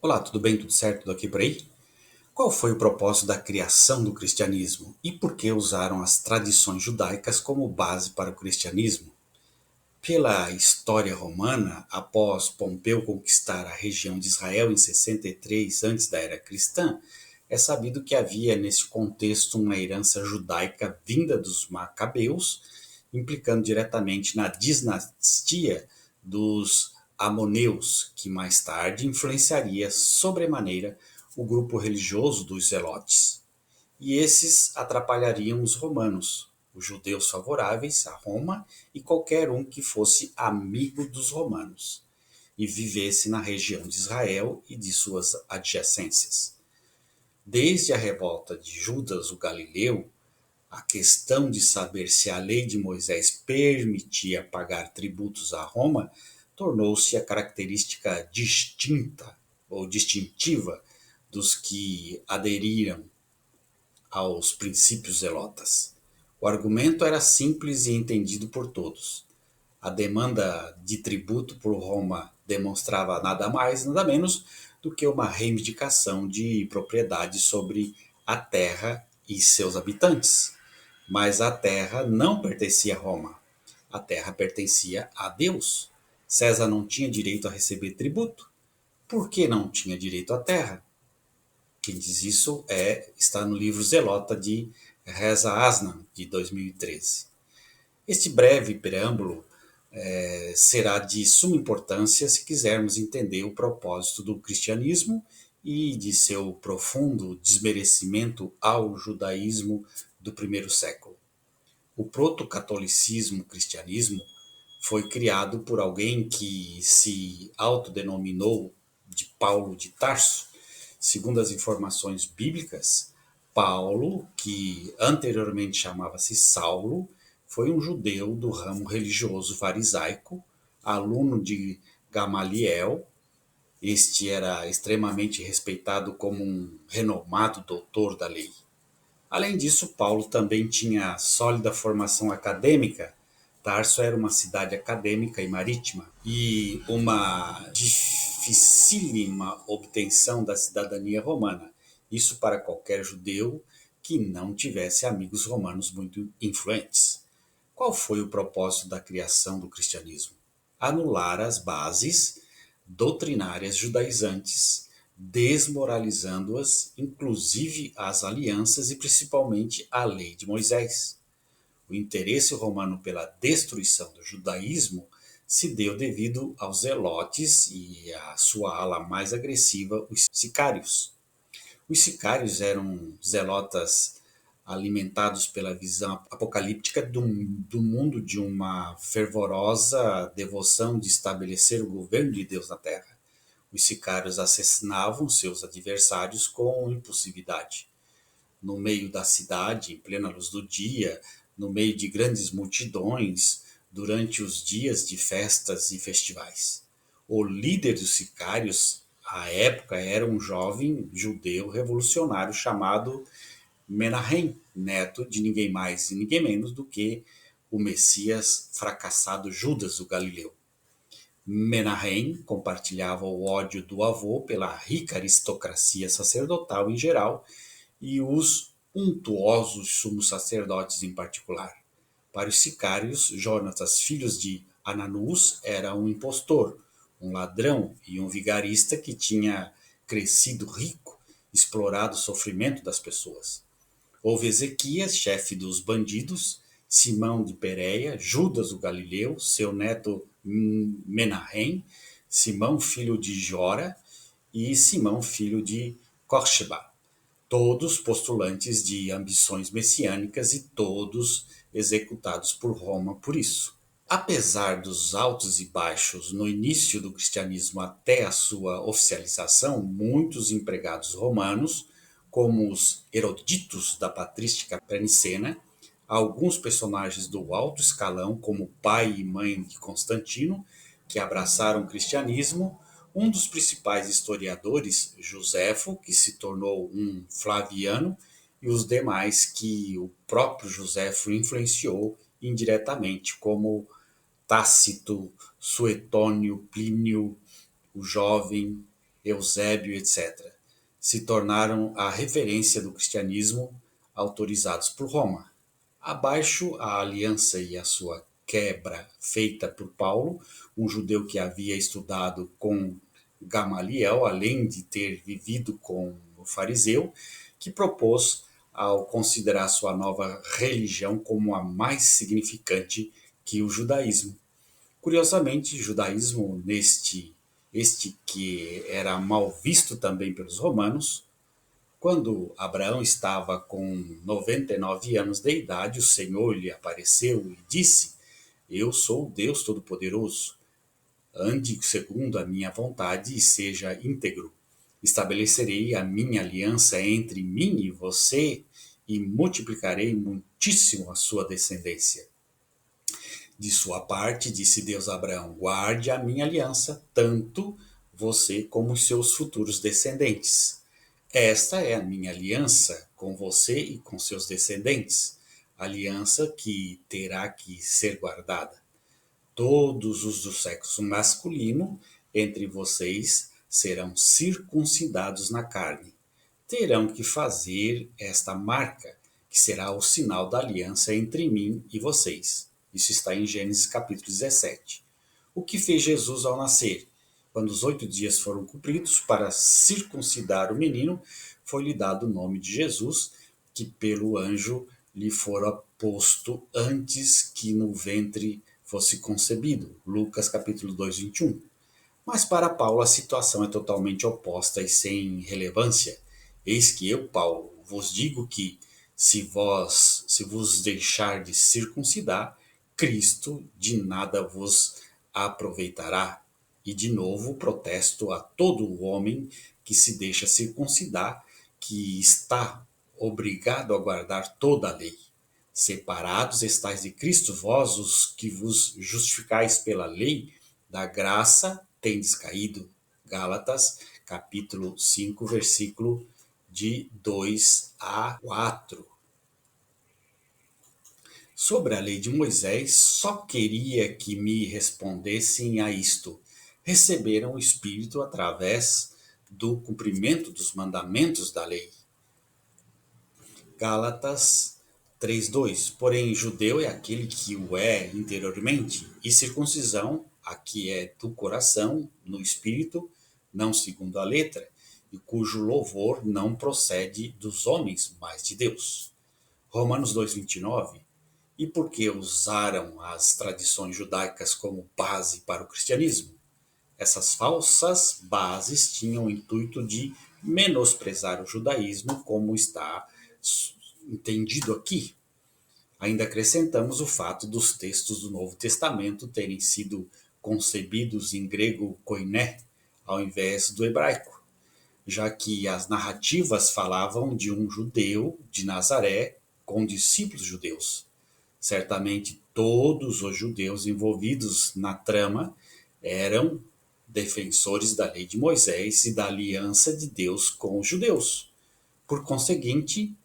Olá, tudo bem? Tudo certo? Tudo aqui por aí? Qual foi o propósito da criação do cristianismo e por que usaram as tradições judaicas como base para o cristianismo? Pela história romana, após Pompeu conquistar a região de Israel em 63 antes da era cristã, é sabido que havia nesse contexto uma herança judaica vinda dos macabeus, implicando diretamente na dinastia dos Amoneus, que mais tarde influenciaria sobremaneira o grupo religioso dos Zelotes. E esses atrapalhariam os romanos, os judeus favoráveis a Roma e qualquer um que fosse amigo dos romanos e vivesse na região de Israel e de suas adjacências. Desde a revolta de Judas o Galileu, a questão de saber se a lei de Moisés permitia pagar tributos a Roma tornou-se a característica distinta ou distintiva dos que aderiram aos princípios zelotas. O argumento era simples e entendido por todos. A demanda de tributo por Roma demonstrava nada mais, nada menos do que uma reivindicação de propriedade sobre a terra e seus habitantes. Mas a terra não pertencia a Roma. A terra pertencia a Deus. César não tinha direito a receber tributo. Por que não tinha direito à terra? Quem diz isso está no livro Zelota de Reza Asnan, de 2013. Este breve preâmbulo será de suma importância se quisermos entender o propósito do cristianismo e de seu profundo desmerecimento ao judaísmo do primeiro século. O proto-catolicismo cristianismo foi criado por alguém que se autodenominou de Paulo de Tarso. Segundo as informações bíblicas, Paulo, que anteriormente chamava-se Saulo, foi um judeu do ramo religioso farisaico, aluno de Gamaliel. Este era extremamente respeitado como um renomado doutor da lei. Além disso, Paulo também tinha sólida formação acadêmica. Tarso era uma cidade acadêmica e marítima e uma dificílima obtenção da cidadania romana. Isso para qualquer judeu que não tivesse amigos romanos muito influentes. Qual foi o propósito da criação do cristianismo? Anular as bases doutrinárias judaizantes, desmoralizando-as, inclusive as alianças e principalmente a lei de Moisés. O interesse romano pela destruição do judaísmo se deu devido aos zelotes e à sua ala mais agressiva, os sicários. Os sicários eram zelotas alimentados pela visão apocalíptica do mundo de uma fervorosa devoção de estabelecer o governo de Deus na terra. Os sicários assassinavam seus adversários com impulsividade. No meio da cidade, em plena luz do dia, no meio de grandes multidões, durante os dias de festas e festivais. O líder dos sicários, à época, era um jovem judeu revolucionário chamado Menahem, neto de ninguém mais e ninguém menos do que o Messias fracassado Judas o Galileu. Menahem compartilhava o ódio do avô pela rica aristocracia sacerdotal em geral e os untuosos sumos sacerdotes em particular. Para os sicários, Jonatas, filhos de Ananus, era um impostor, um ladrão e um vigarista que tinha crescido rico, explorado o sofrimento das pessoas. Houve Ezequias, chefe dos bandidos, Simão de Pérea, Judas o Galileu, seu neto Menahem, Simão filho de Jora e Simão filho de Corcheba, todos postulantes de ambições messiânicas e todos executados por Roma por isso. Apesar dos altos e baixos no início do cristianismo até a sua oficialização, muitos empregados romanos, como os eruditos da patrística pré-nicena, alguns personagens do alto escalão, como o pai e mãe de Constantino, que abraçaram o cristianismo, um dos principais historiadores, Joséfo, que se tornou um Flaviano, e os demais que o próprio Joséfo influenciou indiretamente, como Tácito, Suetônio, Plínio, o Jovem Eusébio, etc., se tornaram a referência do cristianismo autorizados por Roma. Abaixo, a aliança e a sua quebra feita por Paulo, um judeu que havia estudado com Gamaliel, além de ter vivido com o fariseu, que propôs, ao considerar sua nova religião como a mais significante que o judaísmo. Curiosamente, o judaísmo, este que era mal visto também pelos romanos, quando Abraão estava com 99 anos de idade, o Senhor lhe apareceu e disse: Eu sou o Deus Todo-Poderoso. Ande segundo a minha vontade e seja íntegro. Estabelecerei a minha aliança entre mim e você e multiplicarei muitíssimo a sua descendência. De sua parte, disse Deus a Abraão: Guarde a minha aliança, tanto você como os seus futuros descendentes. Esta é a minha aliança com você e com seus descendentes, aliança que terá que ser guardada. Todos os do sexo masculino entre vocês serão circuncidados na carne. Terão que fazer esta marca, que será o sinal da aliança entre mim e vocês. Isso está em Gênesis capítulo 17. O que fez Jesus ao nascer? Quando os 8 dias foram cumpridos para circuncidar o menino, foi-lhe dado o nome de Jesus, que pelo anjo lhe fora posto antes que no ventre fosse concebido. Lucas capítulo 2, 21. Mas para Paulo a situação é totalmente oposta e sem relevância. Eis que eu, Paulo, vos digo que, se vos deixar de circuncidar, Cristo de nada vos aproveitará. E de novo protesto a todo o homem que se deixa circuncidar, que está obrigado a guardar toda a lei. Separados estáis de Cristo, vós os que vos justificais pela lei, da graça tendes caído. Gálatas, capítulo 5, versículo de 2 a 4. Sobre a lei de Moisés, só queria que me respondessem a isto. Receberam o Espírito através do cumprimento dos mandamentos da lei. Gálatas 3:2. Porém, judeu é aquele que o é interiormente, e circuncisão, a que é do coração, no espírito, não segundo a letra, e cujo louvor não procede dos homens, mas de Deus. Romanos 2:29. E por que usaram as tradições judaicas como base para o cristianismo? Essas falsas bases tinham o intuito de menosprezar o judaísmo, como está entendido aqui. Ainda acrescentamos o fato dos textos do Novo Testamento terem sido concebidos em grego koiné, ao invés do hebraico, já que as narrativas falavam de um judeu de Nazaré com discípulos judeus. Certamente todos os judeus envolvidos na trama eram defensores da lei de Moisés e da aliança de Deus com os judeus. Por conseguinte,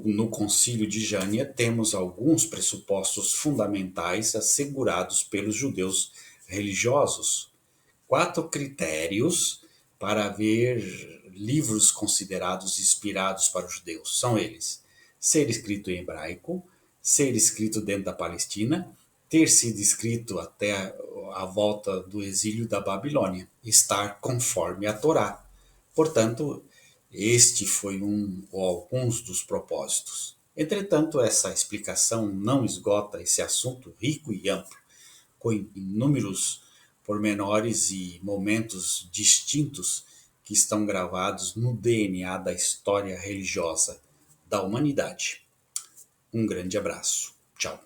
no Concílio de Jânia temos alguns pressupostos fundamentais assegurados pelos judeus religiosos. 4 critérios para haver livros considerados inspirados para os judeus. São eles: ser escrito em hebraico, ser escrito dentro da Palestina, ter sido escrito até a volta do exílio da Babilônia, estar conforme a Torá. Portanto, este foi um ou alguns dos propósitos. Entretanto, essa explicação não esgota esse assunto rico e amplo, com inúmeros pormenores e momentos distintos que estão gravados no DNA da história religiosa da humanidade. Um grande abraço. Tchau.